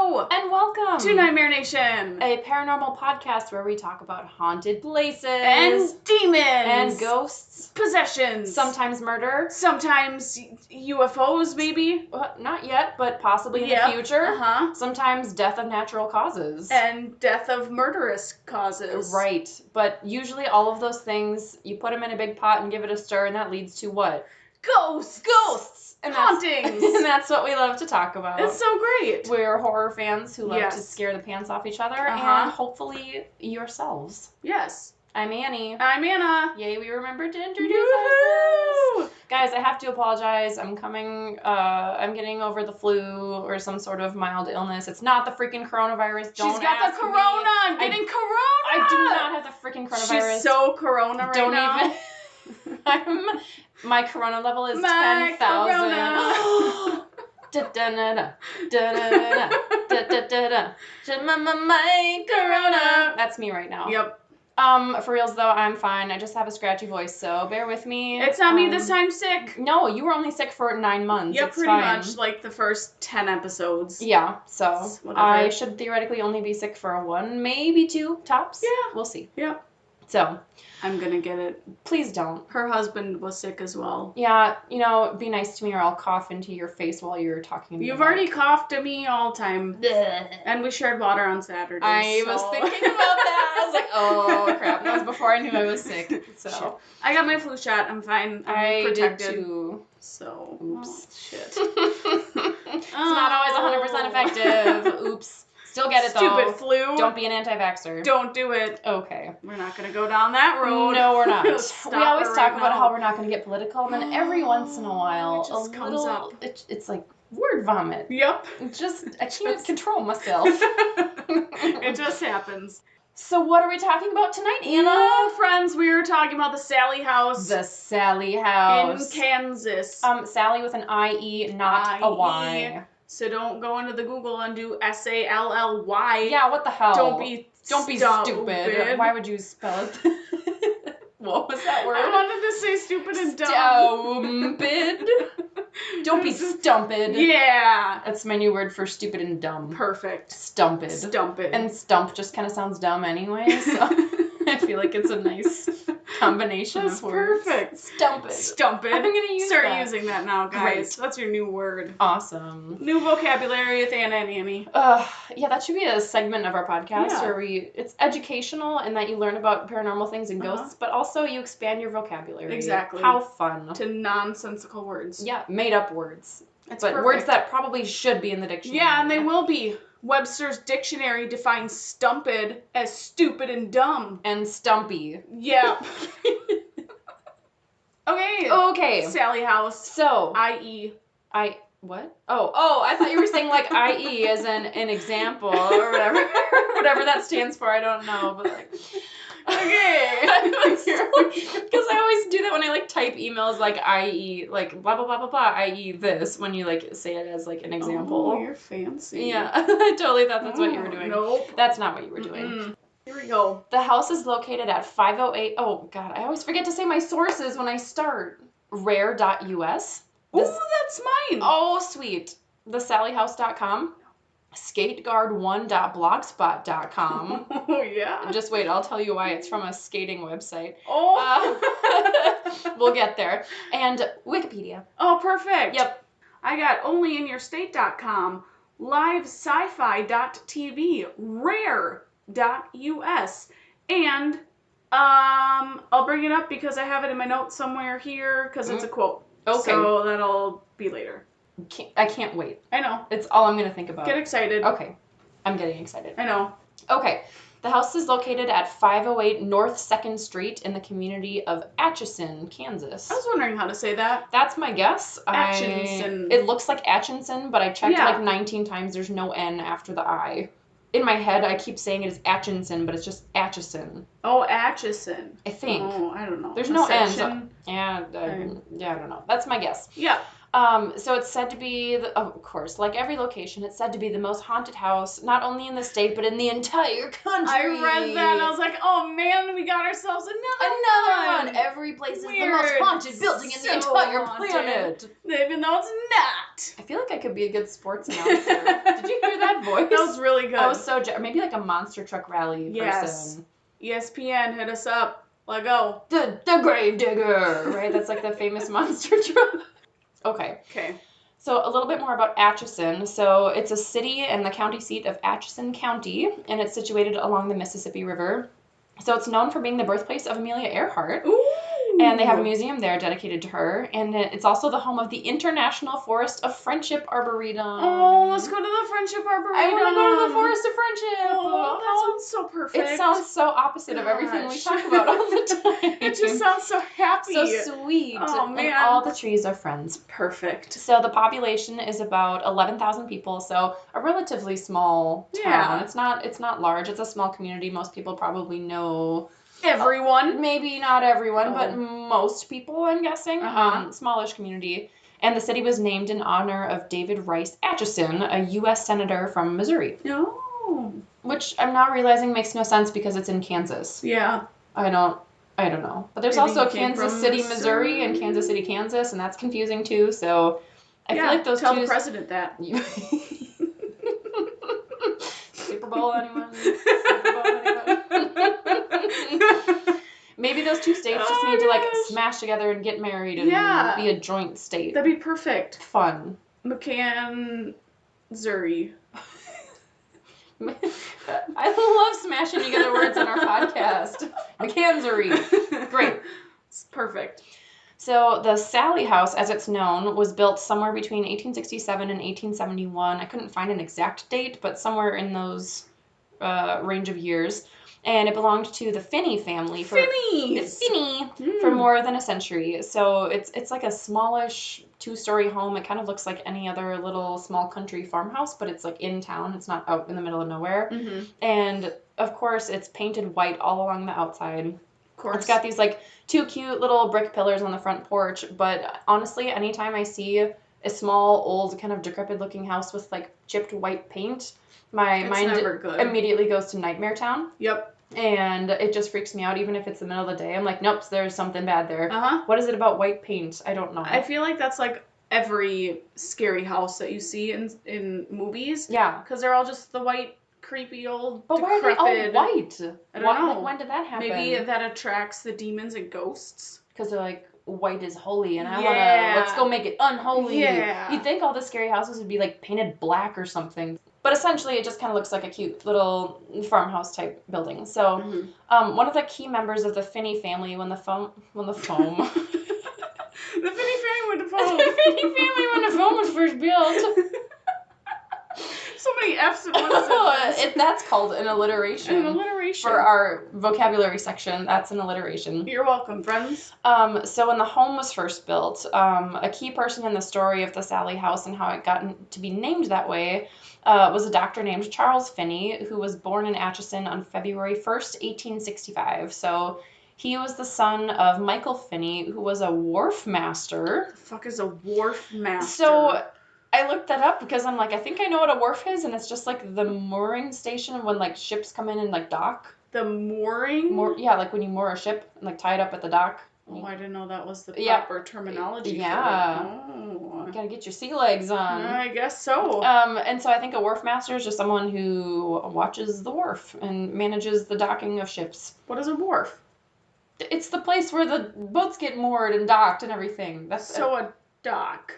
Hello! And welcome to Nightmare Nation, a paranormal podcast where we talk about haunted places and demons, and ghosts, possessions, sometimes murder, sometimes UFOs, maybe. Not yet, but possibly in the future. Sometimes death of natural causes. And death of murderous causes. Right, but usually all of those things, you put them in a big pot and give it a stir, and that leads to what? Ghosts! And hauntings! And that's what we love to talk about. It's so great. We're horror fans who love to scare the pants off each other, and hopefully yourselves. Yes. I'm Annie. I'm Anna. Yay, we remembered to introduce ourselves. Guys, I have to apologize. I'm getting over the flu or some sort of mild illness. It's not the freaking coronavirus. She's got the corona. I'm getting corona. I do not have the freaking coronavirus. She's so corona right now. My corona level is 10,000. My corona. That's me right now. Yep. For reals though, I'm fine. I just have a scratchy voice, so bear with me. It's not me this time sick. No, you were only sick for 9 months. Yeah, it's pretty fine. much like the first 10 episodes. Yeah, so whatever. I should theoretically only be sick for 1, maybe 2 tops. Yeah. We'll see. Yeah. So. I'm gonna get it. Please don't. Her husband was sick as well. Yeah, be nice to me or I'll cough into your face while you're talking to me. You've already coughed to me all the time. And we shared water on Saturday. I was thinking about that. I was like, oh crap. That was before I knew I was sick. So shit. I got my flu shot. I'm fine. I'm protected. Did too. So oops. Shit. It's not always 100% effective. Oops. Still get it, though. Stupid flu. Don't be an anti-vaxxer. Don't do it. Okay. We're not going to go down that road. No, we're not. We always talk about how we're not going to get political, and then every once in a while, it just comes up. It's like word vomit. Yep. I can't control myself. It just happens. So what are we talking about tonight, Anna? Well, friends, we were talking about the Sallie House. The Sallie House. In Kansas. Sallie with an I-E, not a Y. So don't go into the Google and do S-A-L-L-Y. Yeah, what the hell? Don't be stupid. Why would you spell it? What was that word? I wanted to say stupid and dumb. Stupid. Don't be stumped. Yeah. That's my new word for stupid and dumb. Perfect. Stumped. Stumped. And stump just kind of sounds dumb anyway, so I feel like it's a nice combination of words. Perfect. Stumped. Stumped. I'm going to start using that now, guys. Great. That's your new word. Awesome. New vocabulary with Anna and Annie. Yeah, that should be a segment of our podcast where it's educational in that you learn about paranormal things and ghosts, but also you expand your vocabulary. Exactly. How fun. To nonsensical words. Yeah, made up words. But perfect. Words that probably should be in the dictionary. Yeah, and they will be. Webster's dictionary defines stumped as stupid and dumb. And stumpy. Yeah. Okay. Sallie House. So. What? Oh, I thought you were saying like I.E. as an example or whatever. Whatever that stands for, I don't know, but like. Okay. Because I always do that when I type emails like I.E. like blah blah blah blah blah I.E. this when you say it as an example. Oh, you're fancy. Yeah, I totally thought that's what you were doing. Nope. That's not what you were doing. Mm-mm. Here we go. The house is located at 508. Oh God, I always forget to say my sources when I start. Rare.us. Oh, that's mine. Oh, sweet. TheSallieHouse.com. Skateguard1.blogspot.com. Oh, yeah. Just wait, I'll tell you why. It's from a skating website. Oh. We'll get there. And Wikipedia. Oh, perfect. Yep. I got onlyinyourstate.com, livesci-fi.tv, rare.us, and I'll bring it up because I have it in my notes somewhere here because it's a quote. Okay. So that'll be later. I can't wait. I know. It's all I'm going to think about. Get excited. Okay. I'm getting excited. I know. Okay. The house is located at 508 North 2nd Street in the community of Atchison, Kansas. I was wondering how to say that. That's my guess. Atchison. It looks like Atchison, but I checked 19 times. There's no N after the I. In my head, I keep saying it is Atchison, but it's just Atchison. Oh, Atchison. I think. Oh, I don't know. There's no N. So, yeah, I don't know. That's my guess. Yeah. So it's said to be, of course, like every location, it's said to be the most haunted house, not only in the state, but in the entire country. I read that and I was like, oh man, we got ourselves another one. Every place is the most haunted building in the entire planet. Even though it's not. I feel like I could be a good sports announcer. Did you hear that voice. That was really good. I was so maybe like a monster truck rally Yes. person. ESPN, hit us up. Let go. The grave digger, right? That's like the famous monster truck. Okay. Okay. So a little bit more about Atchison. So it's a city and the county seat of Atchison County, and it's situated along the Mississippi River. So it's known for being the birthplace of Amelia Earhart. Ooh. And they have a museum there dedicated to her. And it's also the home of the International Forest of Friendship Arboretum. Oh, let's go to the Friendship Arboretum. I want to go to the Forest of Friendship. Oh, that sounds so perfect. It sounds so opposite of everything we talk about all the time. It just sounds so happy. So sweet. Oh, man. And all the trees are friends. Perfect. So the population is about 11,000 people, so a relatively small town. Yeah. It's not large. It's a small community. Most people probably know everyone. Maybe not everyone, but most people, I'm guessing. Smallish community. And the city was named in honor of David Rice Atchison, a U.S. senator from Missouri. Oh. Which I'm now realizing makes no sense because it's in Kansas. Yeah. I don't know. But there's Maybe also Kansas City, Missouri, and Kansas City, Kansas, and that's confusing too. So I feel like those tell the president that. Super Bowl, anyone? Super Bowl, anyone? Maybe those two states just need to like smash together and get married and be a joint state. That'd be perfect. Fun. McCann, Missouri. I love smashing together words in our podcast. McCann, great. It's perfect. So the Sallie House, as it's known, was built somewhere between 1867 and 1871. I couldn't find an exact date, but somewhere in those range of years. And it belonged to the Finney family for more than a century. So it's like a smallish 2-story home. It kind of looks like any other little small country farmhouse, but it's like in town. It's not out in the middle of nowhere. Mm-hmm. And of course, it's painted white all along the outside. Of course. It's got these like 2 cute little brick pillars on the front porch. But honestly, anytime I see a small, old, kind of decrepit looking house with like chipped white paint, my mind immediately goes to Nightmare Town. Yep. And it just freaks me out, even if it's the middle of the day. I'm like, nope, there's something bad there. What is it about white paint? I don't know. I feel like that's like every scary house that you see in movies. Yeah. Because they're all just the white, creepy old But decrepit. why are they all white? I don't know. When did that happen? Maybe that attracts the demons and ghosts. Because they're like, white is holy, and I want to, let's go make it unholy. Yeah. You'd think all the scary houses would be like painted black or something. But essentially, it just kind of looks like a cute little farmhouse type building. So, one of the key members of the Finney family when the phone The Finney family when the phone. The Finney family when the phone was first built. So many F's in one sentence. That's called an alliteration. An alliteration. For our vocabulary section, that's an alliteration. You're welcome, friends. So when the home was first built, a key person in the story of the Sallie House and how it got to be named that way was a doctor named Charles Finney, who was born in Atchison on February 1st, 1865. So he was the son of Michael Finney, who was a wharf master. The fuck is a wharf master? So I looked that up because I'm like, I think I know what a wharf is, and it's just like the mooring station when like ships come in and like dock. The mooring? Yeah, like when you moor a ship and like tie it up at the dock. Oh, I didn't know that was the proper terminology. Yeah. For it. Oh. You gotta get your sea legs on. I guess so. And so I think a wharf master is just someone who watches the wharf and manages the docking of ships. What is a wharf? It's the place where the boats get moored and docked and everything. That's a dock.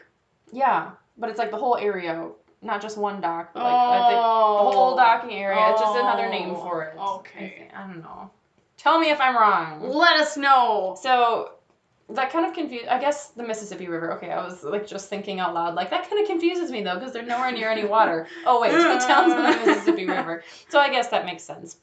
Yeah, but it's like the whole area, not just one dock. But like I think the whole docking area. It's just another name for it. Okay. I don't know. Tell me if I'm wrong. Let us know. So that kind of confused. I guess the Mississippi River. Okay, I was like just thinking out loud. Like that kind of confuses me though, because they're nowhere near any water. Oh wait, the town's on the Mississippi River. So I guess that makes sense.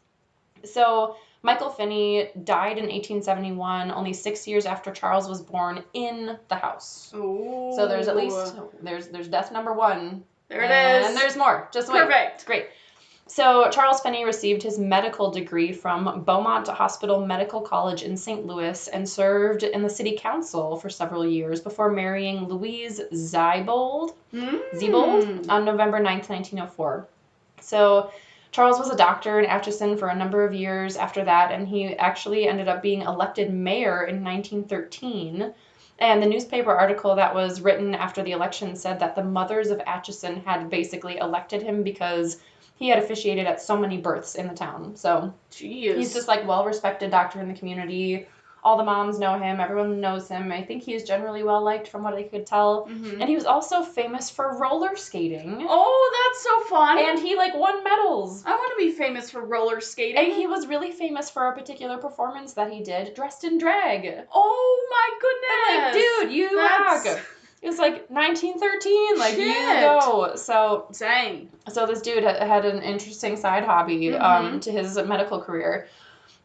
So Michael Finney died in 1871, only 6 years after Charles was born in the house. Ooh. So there's at least there's death number 1. There it is. And there's more. Just wait. Perfect. Great. So Charles Finney received his medical degree from Beaumont Hospital Medical College in St. Louis and served in the city council for several years before marrying Louise Ziebold on November 9th, 1904. So Charles was a doctor in Atchison for a number of years after that, and he actually ended up being elected mayor in 1913. And the newspaper article that was written after the election said that the mothers of Atchison had basically elected him because he had officiated at so many births in the town. So Jeez. he's this like well-respected doctor in the community. All the moms know him. Everyone knows him. I think he is generally well-liked from what I could tell. Mm-hmm. And he was also famous for roller skating. Oh, that's so fun. And he like won medals. I want to be famous for roller skating. And he was really famous for a particular performance that he did dressed in drag. Oh my goodness. And like, dude, you rock. It was like 1913, like, Shit. you go. So, dang. So this dude had an interesting side hobby to his medical career.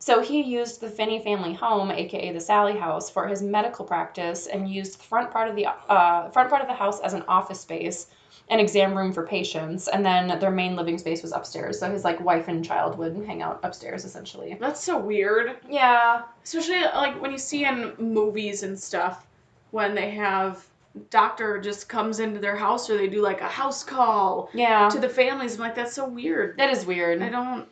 So he used the Finney family home, aka the Sallie House, for his medical practice, and used the front part of the house as an office space, an exam room for patients, and then their main living space was upstairs. So his like wife and child would hang out upstairs, essentially. That's so weird. Yeah. Especially like when you see in movies and stuff when they have doctor just comes into their house or they do like a house call to the families. I'm like, that's so weird. That is weird. I don't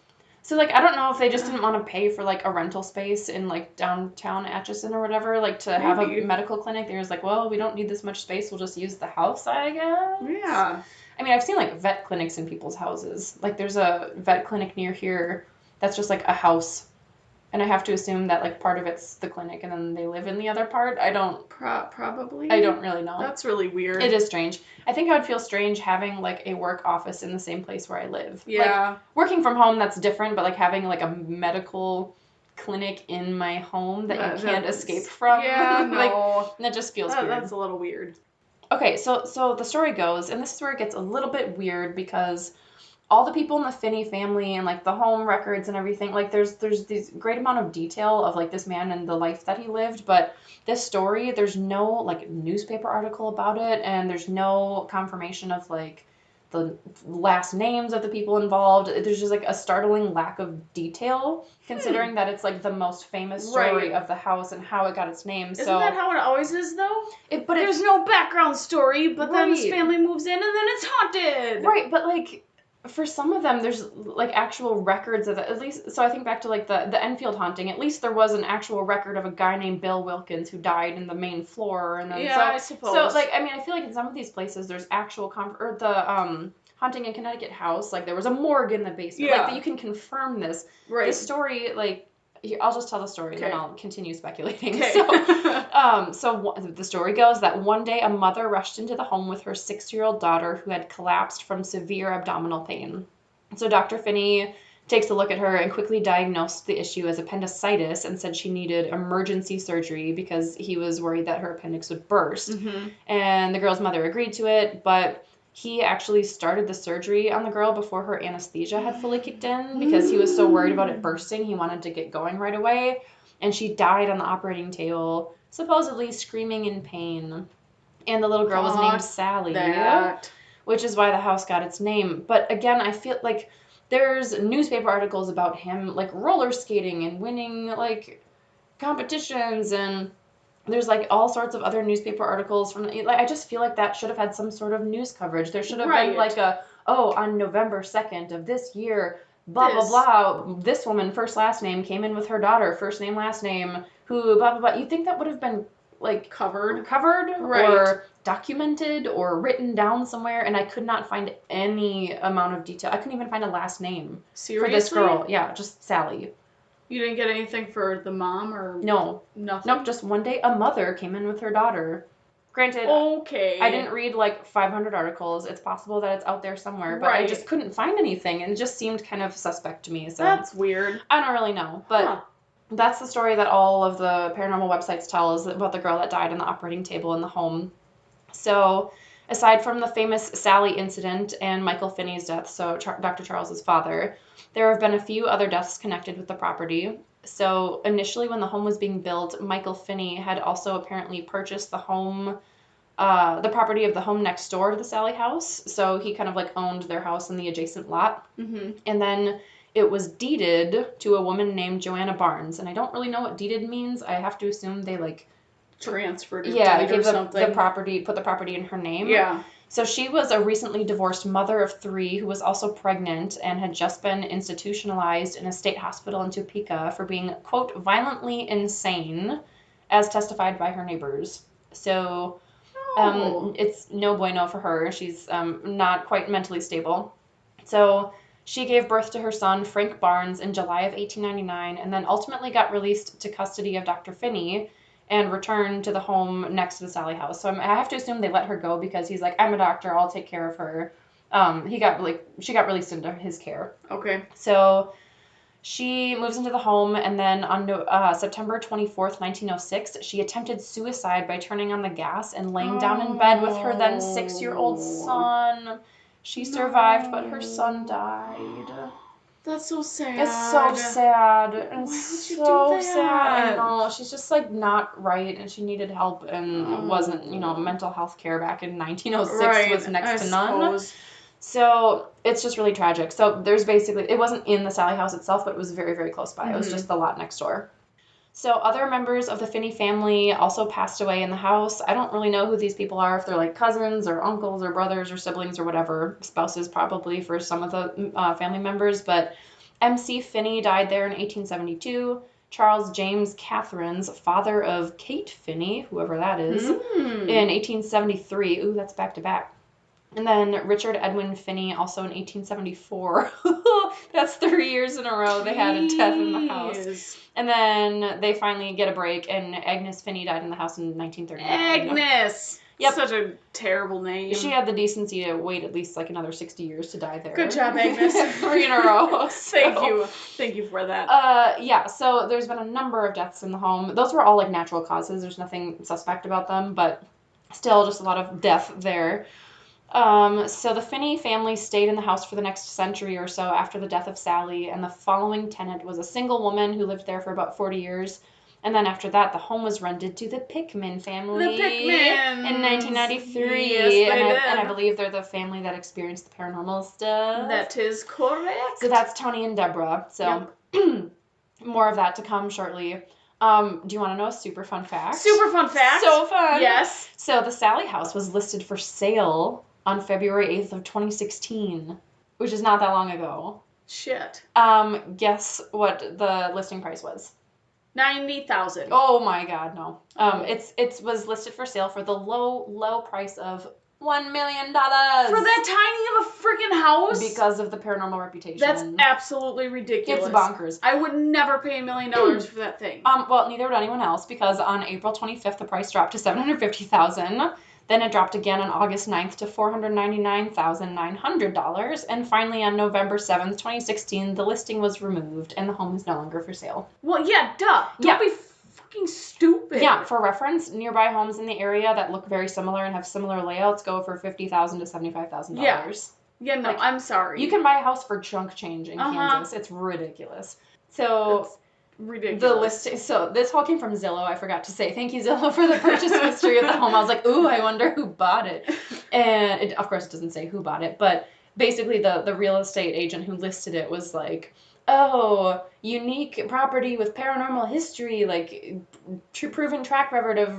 know if they just didn't want to pay for like a rental space in like downtown Atchison or whatever, like to have a medical clinic. They was like, well, we don't need this much space. We'll just use the house, I guess. Yeah. I mean, I've seen like vet clinics in people's houses. Like there's a vet clinic near here that's just like a house. And I have to assume that like part of it's the clinic and then they live in the other part. I don't... Probably. I don't really know. That's really weird. It is strange. I think I would feel strange having like a work office in the same place where I live. Yeah. Like, working from home, that's different, but like having like a medical clinic in my home that you can't escape from. Yeah, no. Like, that just feels weird. That's a little weird. Okay, so the story goes, and this is where it gets a little bit weird because all the people in the Finney family and like the home records and everything, like there's this great amount of detail of like this man and the life that he lived, but this story, there's no like newspaper article about it, and there's no confirmation of like the last names of the people involved. There's just like a startling lack of detail considering that it's like the most famous story of the house and how it got its name. Isn't that how it always is though? But there's no background story, but then this family moves in and then it's haunted. Right, but like for some of them, there's like actual records of it. At least, so I think back to like the Enfield haunting. At least there was an actual record of a guy named Bill Wilkins who died in the main floor. And then I suppose. So like, I mean, I feel like in some of these places there's actual or the haunting in Connecticut House, like there was a morgue in the basement. Like that you can confirm this. Right. This story, like. I'll just tell the story and then I'll continue speculating. Okay. So the story goes that one day a mother rushed into the home with her 6-year-old daughter who had collapsed from severe abdominal pain. So Dr. Finney takes a look at her and quickly diagnosed the issue as appendicitis and said she needed emergency surgery because he was worried that her appendix would burst. Mm-hmm. And the girl's mother agreed to it, but he actually started the surgery on the girl before her anesthesia had fully kicked in because he was so worried about it bursting. He wanted to get going right away. And she died on the operating table, supposedly screaming in pain. And the little girl was named Sallie, which is why the house got its name. But again, I feel like there's newspaper articles about him like roller skating and winning like competitions, and there's like all sorts of other newspaper articles from like I just feel like that should have had some sort of news coverage. There should have been like on November 2nd of this year, blah blah blah, this woman first last name came in with her daughter first name last name who blah blah blah. You'd think that would have been like covered or documented or written down somewhere, and I could not find any amount of detail. I couldn't even find a last name for this girl. Yeah, just Sallie. You didn't get anything for the mom or no, nothing? Nope, just one day a mother came in with her daughter. Granted, I didn't read like 500 articles. It's possible that it's out there somewhere, but I just couldn't find anything, and it just seemed kind of suspect to me. So that's weird. I don't really know, but that's the story that all of the paranormal websites tell, is about the girl that died on the operating table in the home. So aside from the famous Sallie incident and Michael Finney's death, so Dr. Charles's father, there have been a few other deaths connected with the property. So initially when the home was being built, Michael Finney had also apparently purchased the home, the property of the home next door to the Sallie House. So he kind of like owned their house in the adjacent lot. Mm-hmm. And then it was deeded to a woman named Joanna Barnes. And I don't really know what deeded means. I have to assume they like transferred it gave or something. The property, put the property in her name. Yeah. So she was a recently divorced mother of 3 who was also pregnant and had just been institutionalized in a state hospital in Topeka for being, quote, violently insane, as testified by her neighbors. So it's no bueno for her. She's not quite mentally stable. So She gave birth to her son, Frank Barnes, in July of 1899, and then ultimately got released to custody of Dr. Finney and returned to the home next to the Sallie House. So I have to assume they let her go because he's like, I'm a doctor, I'll take care of her. She got released into his care. Okay. So she moves into the home, and then on September 24th, 1906, she attempted suicide by turning on the gas and laying down in bed with her then 6-year-old son. She survived, but her son died. That's so sad. It's so sad. And Why it's would you so do that? sad. I know. She's just like not right, and she needed help, and wasn't, mental health care back in 1906 was next to none. Suppose. So it's just really tragic. So there's basically, it wasn't in the Sallie House itself, but it was very, very close by. It was just the lot next door. So other members of the Finney family also passed away in the house. I don't really know who these people are, if they're like cousins or uncles or brothers or siblings or whatever, spouses probably for some of the family members. But M.C. Finney died there in 1872. Charles James Catherine's, father of Kate Finney, whoever that is, in 1873. Ooh, that's back to back. And then Richard Edwin Finney, also in 1874. That's 3 years in a row they had a death in the house. And then they finally get a break, and Agnes Finney died in the house in 1939. Agnes! Yep. Such a terrible name. She had the decency to wait at least like another 60 years to die there. Good job, Agnes. 3 in a row. So. Thank you for that. Yeah, so there's been a number of deaths in the home. Those were all like natural causes. There's nothing suspect about them, but still just a lot of death there. So the Finney family stayed in the house for the next century or so after the death of Sallie, and the following tenant was a single woman who lived there for about 40 years. And then after that, the home was rented to the Pickman family in 1993. Yes, they did. And I believe they're the family that experienced the paranormal stuff. That is correct. So that's Tony and Deborah. So more of that to come shortly. Do you want to know a super fun fact? Super fun fact. So fun. Yes. So the Sallie House was listed for sale on February 8th of 2016, which is not that long ago. Shit. Guess what the listing price was? $90,000. Oh my God, no. It was listed for sale for the low price of $1 million. For that tiny of a freaking house? Because of the paranormal reputation. That's absolutely ridiculous. It's bonkers. I would never pay $1 million for that thing. Well, neither would anyone else, because on April 25th, the price dropped to $750,000. Then it dropped again on August 9th to $499,900. And finally, on November 7th, 2016, the listing was removed and the home is no longer for sale. Well, yeah, duh. Don't be fucking stupid. Yeah, for reference, nearby homes in the area that look very similar and have similar layouts go for $50,000 to $75,000. Yeah, no, I'm sorry. You can buy a house for chunk change in Kansas. It's ridiculous. So... It's ridiculous. The listing. So this all came from Zillow. I forgot to say thank you, Zillow, for the purchase history of the home. I was like, ooh, I wonder who bought it. And of course, it doesn't say who bought it, but basically the real estate agent who listed it was like, oh, unique property with paranormal history, like proven track record of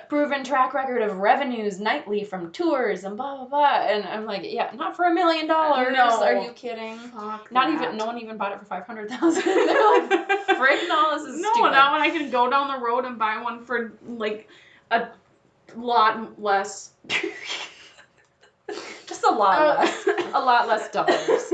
proven track record of revenues nightly from tours and blah blah blah. And I'm like, yeah, not for $1 million. No. Are you kidding? Fuck not that. even. No one even bought it for $500,000. They're like, frick, no, this is stupid. Not when I can go down the road and buy one for like a lot less. Just a lot less. A lot less dollars.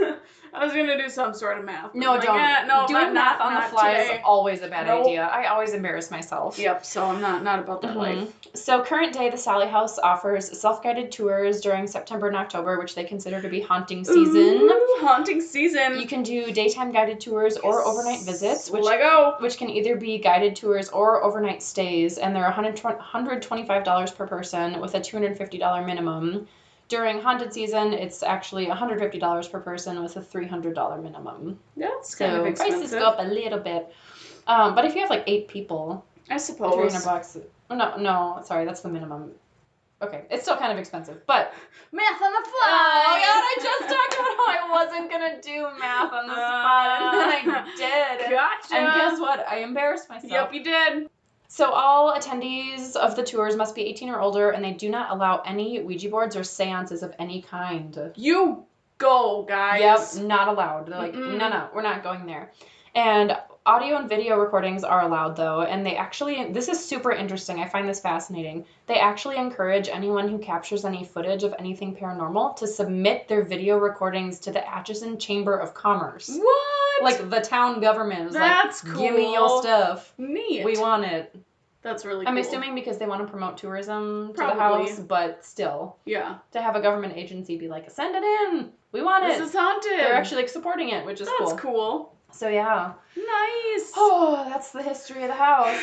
I was going to do some sort of math. No, like, don't. Doing math on the fly today. is always a bad idea. I always embarrass myself. Yep, so I'm not about that life. So current day, the Sallie House offers self-guided tours during September and October, which they consider to be haunting season. Ooh, haunting season. You can do daytime guided tours or overnight visits, which can either be guided tours or overnight stays, and they're $125 per person with a $250 minimum. During haunted season, it's actually $150 per person with a $300 minimum. That's kind of expensive. Prices go up a little bit. But if you have like 8 people, I suppose $300. No, sorry, that's the minimum. Okay, it's still kind of expensive, but math on the fly. Oh God, I just talked about how I wasn't gonna do math on the spot, and then I did. Gotcha. And guess what? I embarrassed myself. Yep, you did. So all attendees of the tours must be 18 or older, and they do not allow any Ouija boards or seances of any kind. You go, guys. Yep, not allowed. They're like, no, we're not going there. And Audio and video recordings are allowed, though, and they actually, this is super interesting. I find this fascinating. They actually encourage anyone who captures any footage of anything paranormal to submit their video recordings to the Atchison Chamber of Commerce. What? Like, the town government is That's like, cool. give me your stuff. Neat. We want it. That's really cool. I'm assuming because they want to promote tourism to the Probably. house, but still. Yeah. To have a government agency be like, send it in. We want it. This is haunted. They're actually like supporting it, which is cool. That's cool. So yeah. Nice. Oh, that's the history of the house.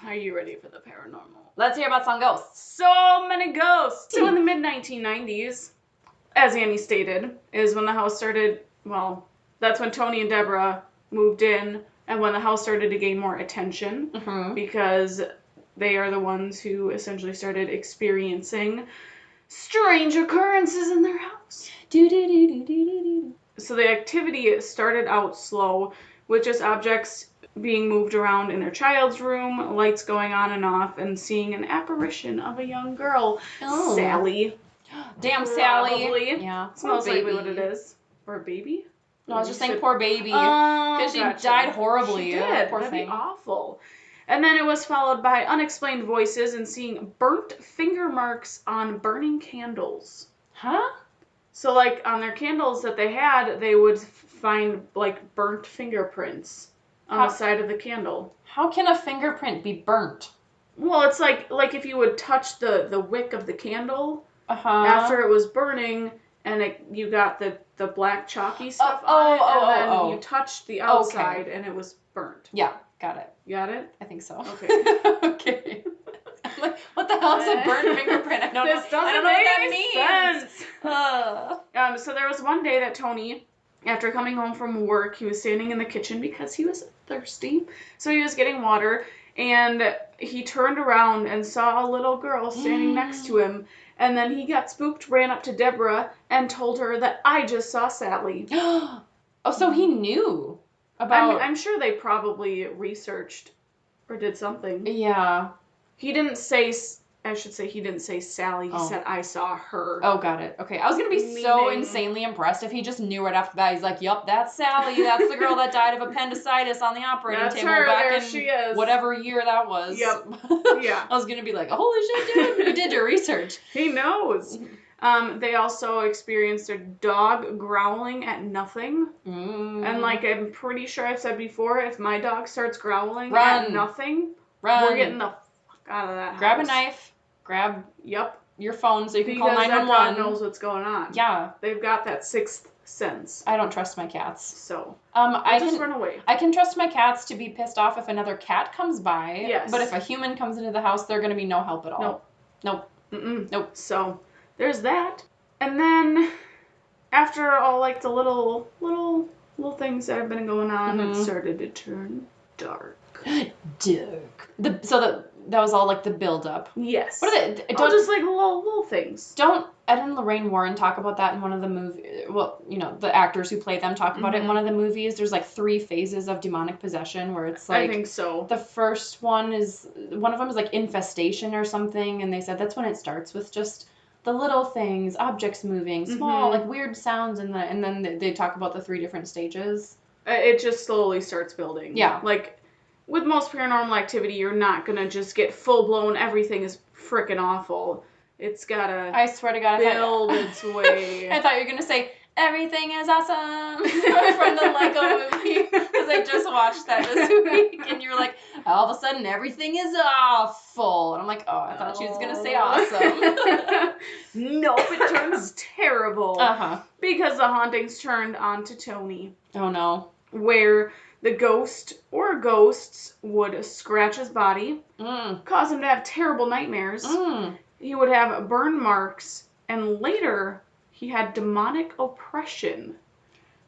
Are you ready for the paranormal? Let's hear about some ghosts. So many ghosts. So in the mid-1990s, as Annie stated, is when the house started, well, that's when Tony and Deborah moved in, and when the house started to gain more attention, because they are the ones who essentially started experiencing strange occurrences in their house. So the activity started out slow, with just objects being moved around in their child's room, lights going on and off, and seeing an apparition of a young girl, Sallie. Damn, Probably. Sally. Yeah. It's most likely what it is. Or a baby? No, I was just saying poor baby. Because she died horribly. She did. Poor That'd thing. be awful. And then it was followed by unexplained voices and seeing burnt finger marks on burning candles. Huh? So, like, on their candles that they had, they would find, like, burnt fingerprints on the side of the candle. How can a fingerprint be burnt? Well, it's like if you would touch the wick of the candle after it was burning, and you got the black chalky stuff on it, and then you touched the outside, and it was burnt. Yeah, got it. You got it? I think so. Okay. Okay. I'm like, what the hell is a burnt fingerprint? I don't know. This doesn't make any sense. So there was one day that Tony, after coming home from work, he was standing in the kitchen because he was thirsty. So he was getting water, and he turned around and saw a little girl standing next to him. And then he got spooked, ran up to Deborah, and told her that I just saw Sallie. Oh, so he knew about... I'm sure they probably researched or did something. Yeah. He didn't say... I should say he didn't say Sallie. He said, I saw her. Oh, got it. Okay. I was going to be so insanely impressed if he just knew right after that. He's like, yup, that's Sallie. That's the girl that died of appendicitis on the operating table back in whatever year that was. Yep. Yeah. I was going to be like, holy shit, dude. You did your research. He knows. They also experienced a dog growling at nothing. And like I'm pretty sure I've said before, if my dog starts growling at nothing, we're getting the fuck out of that house. Grab a knife. Grab your phone so you can call 911. That dog knows what's going on. Yeah. They've got that sixth sense. I don't trust my cats. So, I just run away. I can trust my cats to be pissed off if another cat comes by. Yes. But if a human comes into the house, they're going to be no help at all. Nope. Nope. So, there's that. And then, after all, like, the little things that have been going on, it started to turn dark. That was all like the build up. Yes. What are they? Just like little things. Don't Ed and Lorraine Warren talk about that in one of the movies? Well, you know, the actors who play them talk about it in one of the movies. There's like 3 phases of demonic possession where it's like... I think so. The first one of them is like infestation or something, and they said that's when it starts with just the little things, objects moving, small, like weird sounds, and then they talk about the 3 different stages. It just slowly starts building. Yeah. Like... With most paranormal activity, you're not going to just get full-blown, everything is freaking awful. It's got to I swear to God, build its way. I thought you were going to say, everything is awesome from the Lego movie. Because I just watched that this week. And you were like, all of a sudden, everything is awful. And I'm like, oh, I thought she was going to say awesome. Nope, it turns terrible. Because the hauntings turned onto Tony. Oh, no. Where... the ghost or ghosts would scratch his body, cause him to have terrible nightmares. He would have burn marks, and later he had demonic oppression.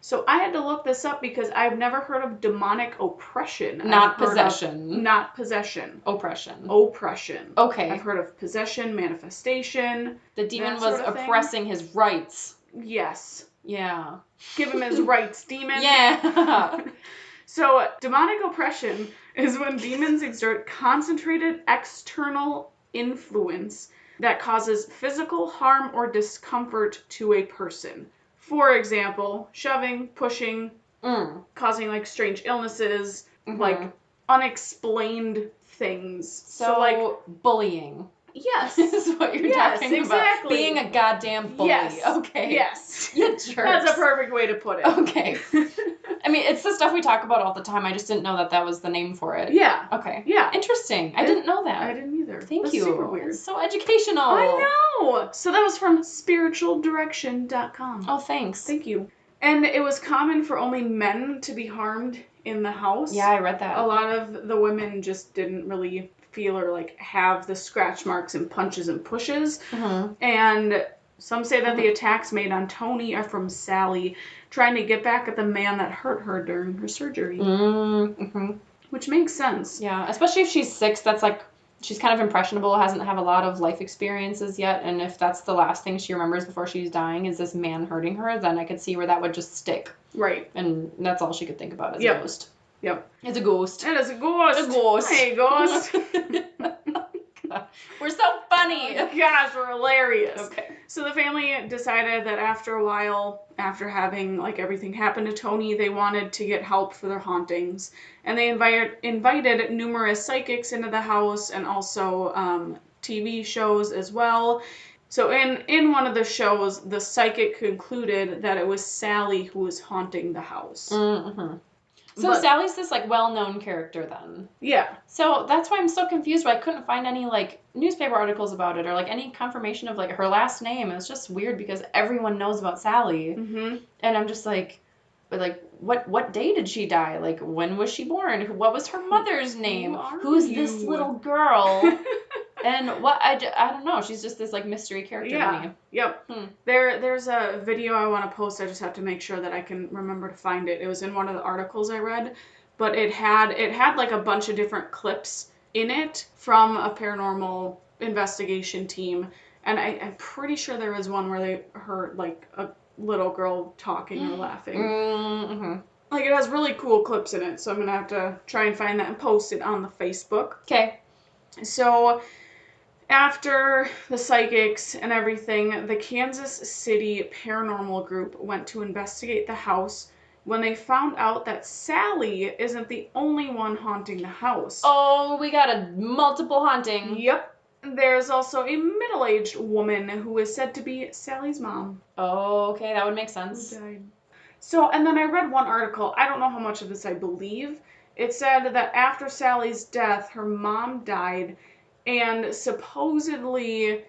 So I had to look this up because I've never heard of demonic oppression. Not possession. Not possession. Oppression. Okay. I've heard of possession, manifestation. The demon was oppressing his rights. Yes. Yeah. Give him his rights, demon. Yeah. So, demonic oppression is when demons exert concentrated external influence that causes physical harm or discomfort to a person. For example, shoving, pushing, causing like strange illnesses, like unexplained things. So like bullying. Yes. Is what you're talking exactly. about. Being a goddamn bully. Yes. Okay. Yes. You jerks. That's a perfect way to put it. Okay. I mean, it's the stuff we talk about all the time. I just didn't know that was the name for it. Yeah. Okay. Yeah. Interesting. I didn't know that. I didn't either. Thank you. Super weird. It's so educational. I know. So that was from spiritualdirection.com. Oh, thanks. Thank you. And it was common for only men to be harmed in the house. Yeah, I read that. A lot of the women just didn't really feel or like have the scratch marks and punches and pushes. Mm-hmm. And some say that the attacks made on Toni are from Sallie trying to get back at the man that hurt her during her surgery. Mm-hmm. Which makes sense. Yeah, especially if she's 6, that's like, she's kind of impressionable, hasn't had a lot of life experiences yet, and if that's the last thing she remembers before she's dying is this man hurting her, then I could see where that would just stick. Right. And that's all she could think about as a ghost. Yep. It's a ghost. It is a ghost. A ghost. Hey, ghost. We're so funny. Gosh, we're hilarious. Okay. So the family decided that after a while, after having like everything happen to Toni, they wanted to get help for their hauntings. And they invited numerous psychics into the house and also TV shows as well. So in one of the shows, the psychic concluded that it was Sallie who was haunting the house. Mm-hmm. So Sallie's this like well-known character then. Yeah. So that's why I'm so confused. I couldn't find any like newspaper articles about it or like any confirmation of like her last name. It's just weird because everyone knows about Sallie. Mm-hmm. And I'm just like what day did she die? Like when was she born? What was her mother's name? Who's this little girl? And what I don't know. She's just this like mystery character to me. Yep. There's a video I want to post. I just have to make sure that I can remember to find it. It was in one of the articles I read, but it had like a bunch of different clips in it from a paranormal investigation team, and I'm pretty sure there was one where they heard like a little girl talking or laughing. Mm-hmm. Like it has really cool clips in it, so I'm gonna have to try and find that and post it on the Facebook. Okay. So after the psychics and everything, the Kansas City Paranormal Group went to investigate the house when they found out that Sallie isn't the only one haunting the house. Oh, we got a multiple haunting. Yep. There's also a middle-aged woman who is said to be Sallie's mom. Oh, okay, that would make sense. Who died. So, and then I read one article, I don't know how much of this I believe. It said that after Sallie's death, her mom died, and supposedly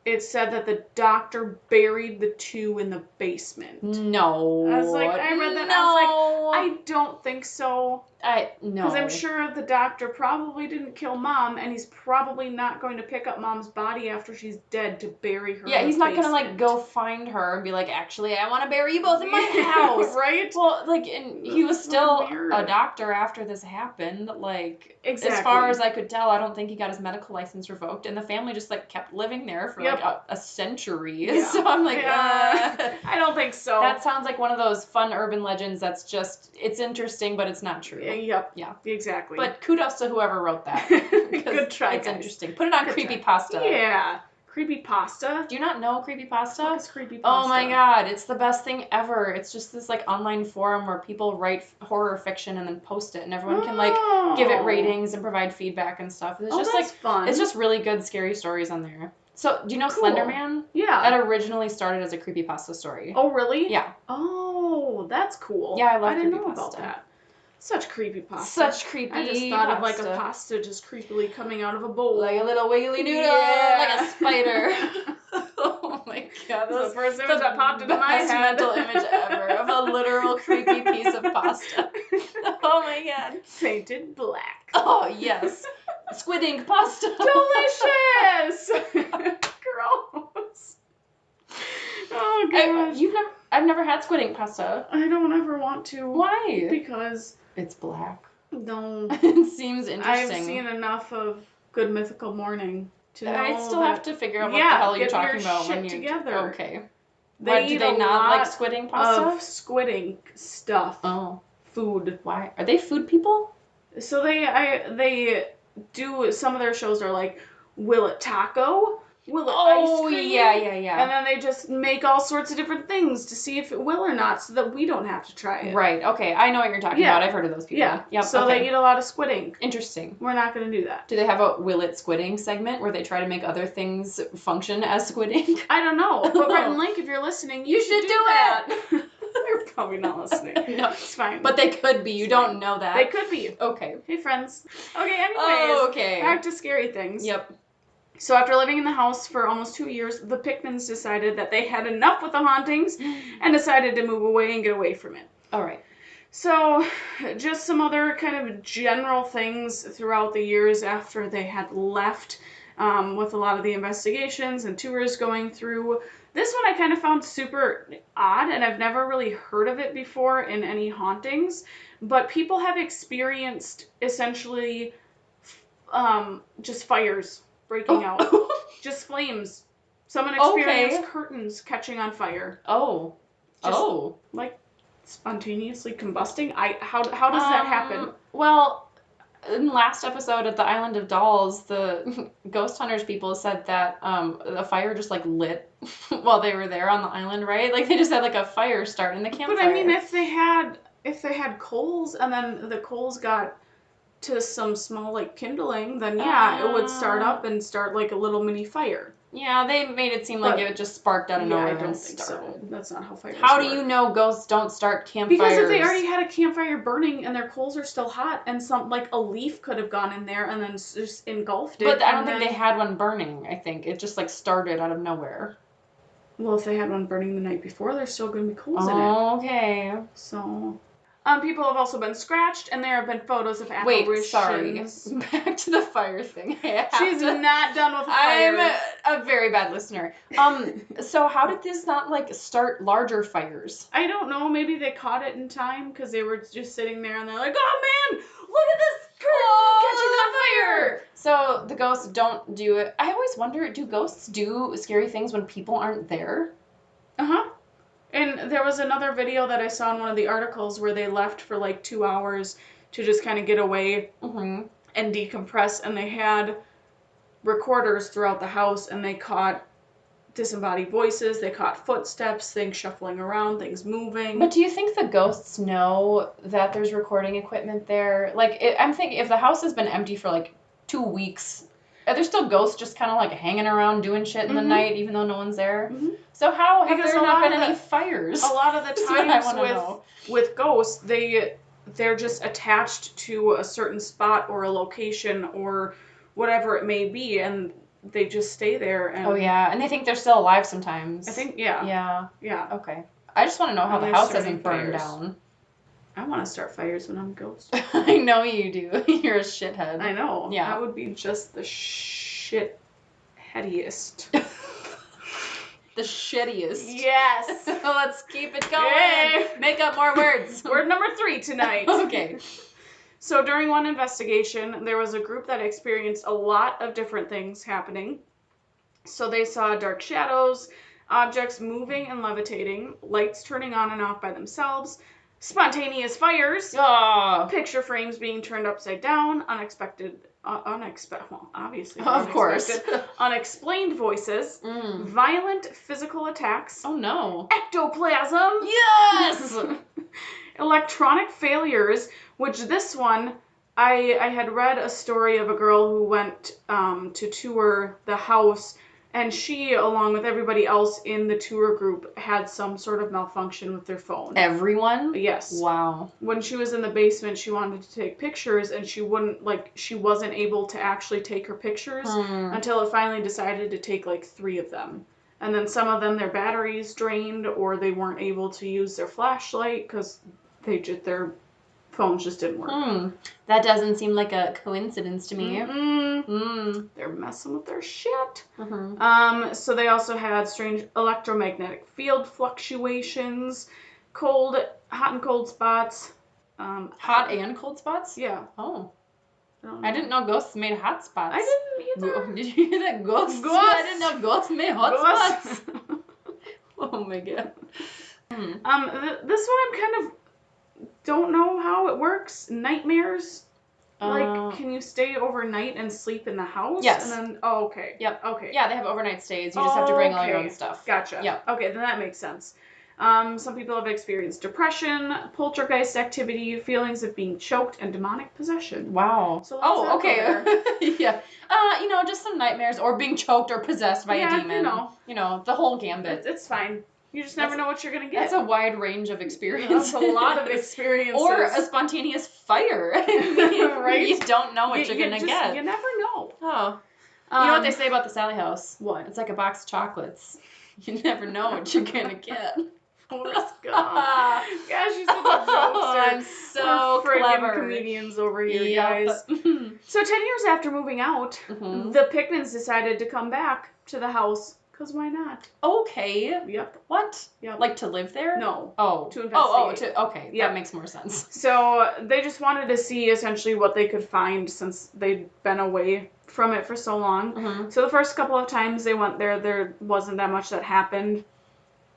it said that the doctor buried the two in the basement. No. I was like, I read that. No. I was like, I don't think so. No. Because I'm sure the doctor probably didn't kill mom, and he's probably not going to pick up mom's body after she's dead to bury her. Yeah, he's not gonna like go find her and be like, actually, I want to bury you both in my house, right? Well, like, and he was That's still weird. a doctor after this happened. Like, Exactly. as far as I could tell, I don't think he got his medical license revoked, and the family just like kept living there for like a century. Yeah. So I'm like, I don't think so. That sounds like one of those fun urban legends that's just, it's interesting, but it's not true. Yep. Yeah. Exactly. But kudos to whoever wrote that. Good try, It's guys. interesting. Put it on Good Creepypasta. Yeah. Creepypasta? Do you not know Creepypasta? What's creepypasta? Oh my god, it's the best thing ever. It's just this like online forum where people write horror fiction and then post it, and everyone can like give it ratings and provide feedback and stuff. It's just that's like fun. It's just really good scary stories on there. So, do you know Cool. Slender Man? Yeah. That originally started as a creepypasta story. Oh, really? Yeah. Oh, that's cool. Yeah, I love didn't know creepypasta. about that. Such creepypasta. Such creepy. I just thought of like a pasta just creepily coming out of a bowl. Like a little wiggly noodle, Yeah. like a spider. Oh my god, That's the first image that popped into my best head. mental image ever of a literal creepy piece of pasta. Oh my god. Painted black. Oh yes, squid ink pasta. Delicious. Gross. Oh gosh. I've never had squid ink pasta. I don't ever want to. Why? Because It's black. no. It seems interesting. I've seen enough of Good Mythical Morning to know I still that have to figure out what the hell you're get your talking about shit when you together. Okay. They What, do eat they a not like lot squid ink pasta? of squid ink stuff. Oh, Food. why? Are they food people? So they do, some of their shows are like Will It Taco, will it ice cream? Yeah. And then they just make all sorts of different things to see if it will or not, so that we don't have to try it. Right. Okay. I know what you're talking about. I've heard of those people. Yeah. Yep. So they eat a lot of squid ink. Interesting. We're not going to do that. Do they have a Will It Squid Ink segment where they try to make other things function as squid ink? I don't know. But Brett and Link, if you're listening, you should do that. They're probably not listening. No, it's fine. But they could be. You don't know that. They could be. Okay. Hey, friends. Okay, anyways. Okay. Back to scary things. Yep. So after living in the house for almost 2 years, the Pickmans decided that they had enough with the hauntings and decided to move away and get away from it. All right. So just some other kind of general things throughout the years after they had left, with a lot of the investigations and tours going through. This one I kind of found super odd, and I've never really heard of it before in any hauntings, but people have experienced essentially just fires breaking out. Just flames. Someone experienced curtains catching on fire. Just, like, spontaneously combusting? How does that happen? Well, in the last episode at the Island of Dolls, the ghost hunters people said that the fire just, like, lit while they were there on the island, right? Like, they just had, like, a fire start in the campfire. But, I mean, if they had coals and then the coals got to some small, like, kindling, then it would start up and start, like, a little mini fire. Yeah, they made it seem like it just sparked out of nowhere. I don't think so. That's not how fires How work. do you know ghosts don't start campfires? Because if they already had a campfire burning and their coals are still hot, and some, like, a leaf could have gone in there and then just engulfed it. But I don't think they had one burning, I think. It just, like, started out of nowhere. Well, if they had one burning the night before, there's still going to be coals in it. Okay. So... people have also been scratched, and there have been photos of apparitions. Wait, sorry. Back to the fire thing. She's not done with the fire. I'm a very bad listener. So how did this not, like, start larger fires? I don't know. Maybe they caught it in time, because they were just sitting there, and they're like, oh, man, look at this curtain catching on fire! So the ghosts don't do it. I always wonder, do ghosts do scary things when people aren't there? Uh-huh. And there was another video that I saw in one of the articles where they left for like 2 hours to just kind of get away and decompress. And they had recorders throughout the house, and they caught disembodied voices. They caught footsteps, things shuffling around, things moving. But do you think the ghosts know that there's recording equipment there? Like, I'm thinking if the house has been empty for like 2 weeks, are there still ghosts just kind of like hanging around doing shit in the night even though no one's there? So how have there not been any fires? A lot of the times with ghosts, they're just attached to a certain spot or a location or whatever it may be, and they just stay there. And and they think they're still alive sometimes. I think, Yeah. Okay. I just want to know how the house hasn't burned down. I want to start fires when I'm a ghost. I know you do. You're a shithead. I know. Yeah. I would be just the shitheadiest. The shittiest. Yes. Let's keep it going. Yay. Make up more words. Word number 3 tonight. Okay. So during one investigation, there was a group that experienced a lot of different things happening. So they saw dark shadows, objects moving and levitating, lights turning on and off by themselves, spontaneous fires, picture frames being turned upside down, obviously, of course, unexplained voices, violent physical attacks. Oh no. Ectoplasm. Yes. Electronic failures, which this one, I had read a story of a girl who went to tour the house, and she, along with everybody else in the tour group, had some sort of malfunction with their phone. Everyone? Yes. Wow. When she was in the basement, she wanted to take pictures, and she wasn't able to actually take her pictures until it finally decided to take like 3 of them. And then some of them, their batteries drained, or they weren't able to use their flashlight because their phones just didn't work. That doesn't seem like a coincidence to me. They're messing with their shit. So they also had strange electromagnetic field fluctuations, hot and cold spots. Hot and cold spots? Yeah. Oh. I didn't know ghosts made hot spots. I didn't either. Did you hear that? Ghosts? I didn't know ghosts made hot spots. Oh my god. This one I'm kind of don't know how it works. Nightmares. Like, can you stay overnight and sleep in the house? Yes. And then, oh, okay. Yep. Okay. Yeah, they have overnight stays. You just have to bring all your own Okay. stuff. Gotcha. Yep. Okay, then that makes sense. Some people have experienced depression, poltergeist activity, feelings of being choked, and demonic possession. Wow. So okay. Yeah. Just some nightmares or being choked or possessed by a demon. The whole gambit. It's fine. You just never know what you're going to get. That's a wide range of experiences. That's a lot of experiences. Or a spontaneous fire. Right? You don't know what you're going to get. You never know. Oh. You know what they say about the Sallie House? What? It's like a box of chocolates. You never know what you're going to get. Forrest Gump. Gosh, you're such a jokester. I'm so We're friggin' clever. comedians over here, guys. So 10 years after moving out, the Pickmans decided to come back to the house. Because why not? Okay. Yep. What? Yep. Like to live there? No. Oh. To investigate. Okay. Yep. That makes more sense. So they just wanted to see essentially what they could find since they'd been away from it for so long. So the first couple of times they went there wasn't that much that happened.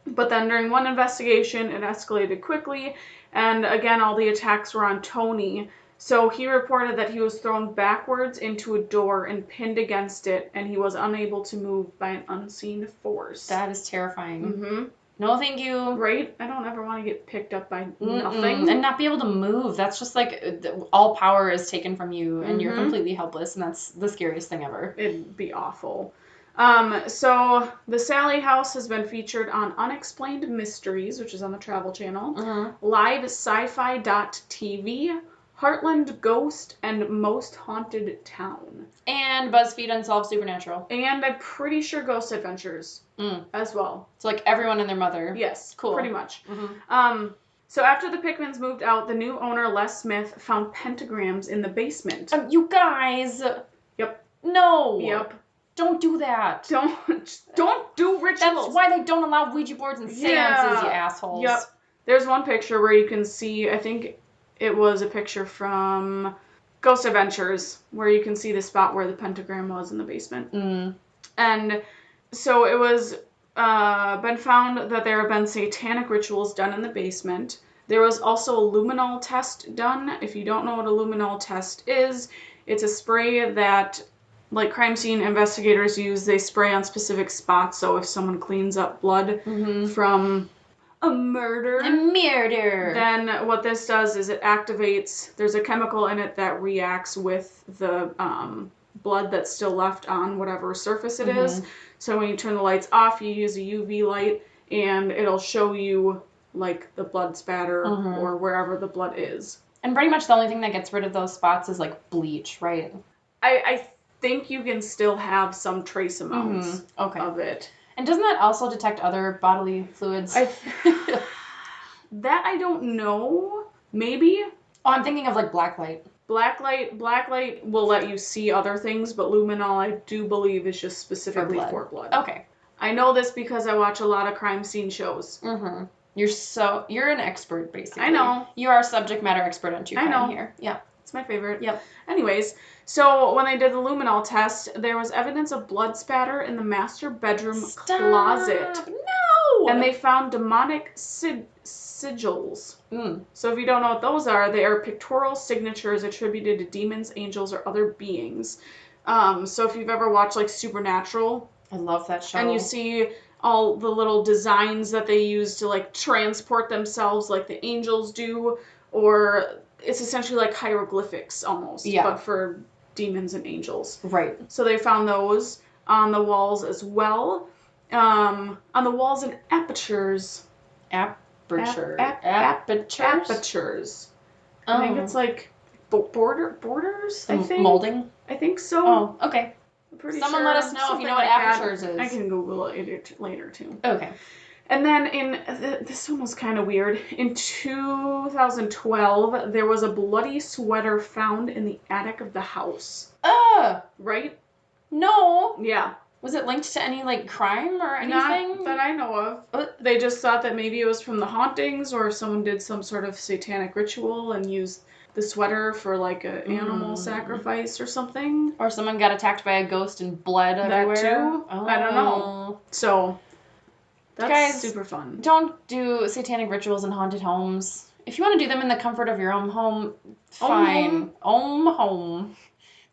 But then during one investigation, it escalated quickly. And again, all the attacks were on Tony. So he reported that he was thrown backwards into a door and pinned against it, and he was unable to move by an unseen force. That is terrifying. No, thank you. Right? I don't ever want to get picked up by nothing. And not be able to move. That's just like all power is taken from you, and you're completely helpless, and that's the scariest thing ever. It'd be awful. So the Sallie House has been featured on Unexplained Mysteries, which is on the Travel Channel, Live Sci-Fi.tv, Heartland Ghost, and Most Haunted Town. And BuzzFeed Unsolved Supernatural. And I'm pretty sure Ghost Adventures as well. So like everyone and their mother. Yes, cool. Pretty much. So after the Pickmans moved out, the new owner, Les Smith, found pentagrams in the basement. You guys. Yep. No. Yep. Don't do that. Don't do rituals. That's why they don't allow Ouija boards and seances, you assholes. Yep. There's one picture where you can see, I think it was a picture from Ghost Adventures, where you can see the spot where the pentagram was in the basement. And so it was been found that there have been satanic rituals done in the basement. There was also a luminol test done. If you don't know what a luminol test is, it's a spray that, like crime scene investigators use. They spray on specific spots, so if someone cleans up blood from a murder, then what this does is it activates, there's a chemical in it that reacts with the blood that's still left on whatever surface it is. So when you turn the lights off, you use a UV light, and it'll show you like the blood spatter or wherever the blood is. And pretty much the only thing that gets rid of those spots is like bleach, right? I think you can still have some trace amounts of it. And doesn't that also detect other bodily fluids? That I don't know. Maybe. Oh, I'm thinking of like black light. Black light will let you see other things, but luminol I do believe is just specifically for blood. Okay. I know this because I watch a lot of crime scene shows. You're an expert, basically. I know. You are a subject matter expert on true crime here. Yeah. It's my favorite. Yep. Anyways, so when they did the luminol test, there was evidence of blood spatter in the master bedroom closet. No! And they found demonic sigils. So if you don't know what those are, they are pictorial signatures attributed to demons, angels, or other beings. So if you've ever watched like Supernatural, I love that show. And you see all the little designs that they use to like transport themselves like the angels do, or it's essentially like hieroglyphics almost, but for demons and angels. Right. So they found those on the walls as well. On the walls and apertures. Apertures. I think it's like borders, I think. Molding? I think so. Oh, okay. Someone let us know if you know what apertures is. I can Google it later too. Okay. And then this one was kind of weird. In 2012, there was a bloody sweater found in the attic of the house. Right? No. Yeah. Was it linked to any like crime or anything? Not that I know of. They just thought that maybe it was from the hauntings, or someone did some sort of satanic ritual and used the sweater for like an animal sacrifice or something. Or someone got attacked by a ghost and bled everywhere. That too. Oh. I don't know. So that's guys, super fun. Don't do satanic rituals in haunted homes. If you want to do them in the comfort of your own home, fine. Home.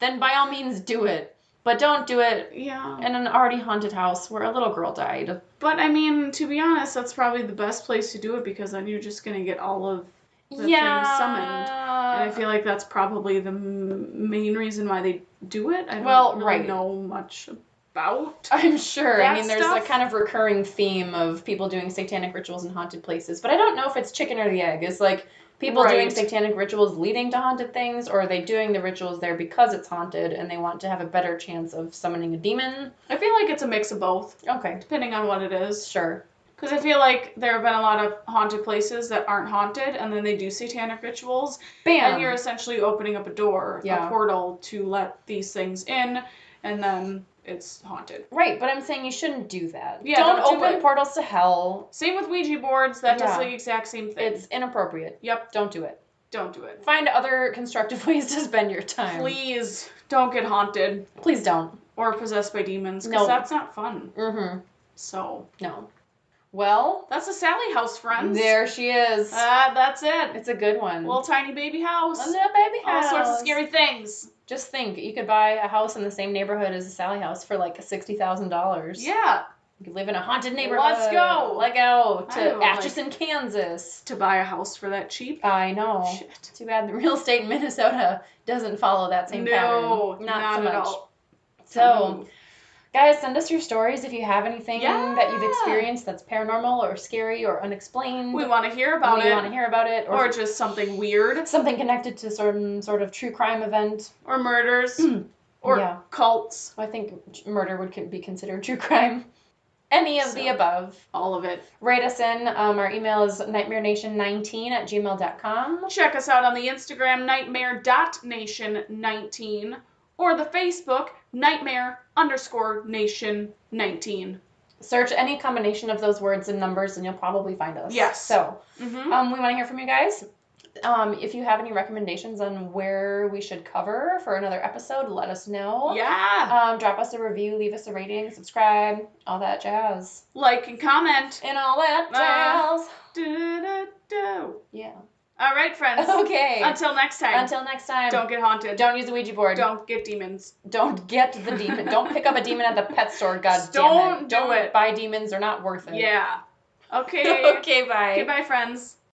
Then by all means do it. But don't do it in an already haunted house where a little girl died. But, I mean, to be honest, that's probably the best place to do it because then you're just going to get all of the things summoned. And I feel like that's probably the main reason why they do it. I don't really know much about I'm sure. I mean, there's stuff. a kind of recurring theme of people doing satanic rituals in haunted places. But I don't know if it's chicken or the egg. It's like people doing satanic rituals leading to haunted things, or are they doing the rituals there because it's haunted and they want to have a better chance of summoning a demon? I feel like it's a mix of both. Okay. Depending on what it is. Sure. Because I feel like there have been a lot of haunted places that aren't haunted, and then they do satanic rituals. Bam! And you're essentially opening up a door, a portal, to let these things in, and then it's haunted. Right, but I'm saying you shouldn't do that. Yeah, don't open portals to hell. Same with Ouija boards. That does the exact same thing. It's inappropriate. Yep. Don't do it. Don't do it. Find other constructive ways to spend your time. Please don't get haunted. Please don't. Or possessed by demons, because that's not fun. Mm-hmm. So. No. Well. That's the Sallie House, friends. There she is. That's it. It's a good one. Little tiny baby house. A little baby house. All sorts of scary things. Just think, you could buy a house in the same neighborhood as a Sallie House for like $60,000. Yeah. You could live in a haunted neighborhood. Let's go. Let's go to Atchison, Kansas. To buy a house for that cheap? I know. Shit. Too bad the real estate in Minnesota doesn't follow that same pattern. No, not so much. at all. So, guys, send us your stories if you have anything that you've experienced that's paranormal or scary or unexplained. We want to hear about it. We want to hear about it. Or just something weird. Something connected to some sort of true crime event. Or murders. Or cults. I think murder would be considered true crime. Any of the above. All of it. Write us in. Our email is nightmarenation19@gmail.com. Check us out on the Instagram, nightmare.nation19. Or the Facebook, nightmare_nation19. Search any combination of those words and numbers and you'll probably find us. Yes. So, we want to hear from you guys. If you have any recommendations on where we should cover for another episode, let us know. Yeah. Drop us a review, leave us a rating, subscribe, all that jazz. Like and comment. And all that jazz. Yeah. All right, friends. Okay. Until next time. Don't get haunted. Don't use the Ouija board. Don't get demons. Don't get the demon. Don't pick up a demon at the pet store, God damn it. Don't buy demons. They're not worth it. Yeah. Okay. Okay, bye. Goodbye, friends.